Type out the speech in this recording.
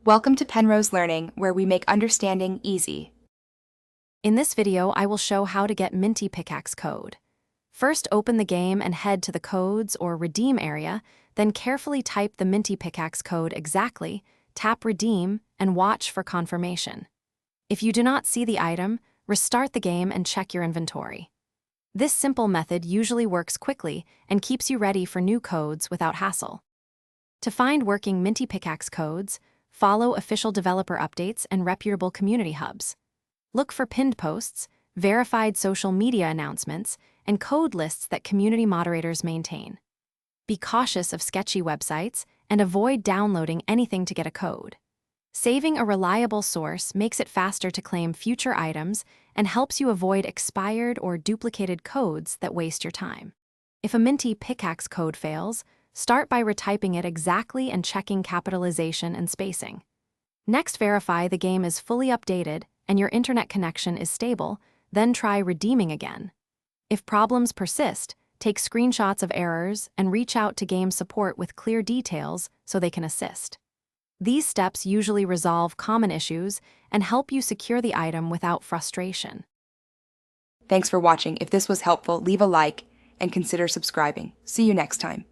Welcome to Penrose Learning, where we make understanding easy. In this video, I will show how to get Minty Pickaxe code. First, open the game and head to the Codes or Redeem area, then carefully type the Minty Pickaxe code exactly, tap Redeem, and watch for confirmation. If you do not see the item, restart the game and check your inventory. This simple method usually works quickly and keeps you ready for new codes without hassle. To find working Minty Pickaxe codes, follow official developer updates and reputable community hubs. Look for pinned posts, verified social media announcements, and code lists that community moderators maintain. Be cautious of sketchy websites and avoid downloading anything to get a code. Saving a reliable source makes it faster to claim future items and helps you avoid expired or duplicated codes that waste your time. If a Minty Pickaxe code fails, start by retyping it exactly and checking capitalization and spacing. Next, verify the game is fully updated and your internet connection is stable, then try redeeming again. If problems persist, take screenshots of errors and reach out to game support with clear details so they can assist. These steps usually resolve common issues and help you secure the item without frustration. Thanks for watching. If this was helpful, leave a like and consider subscribing. See you next time.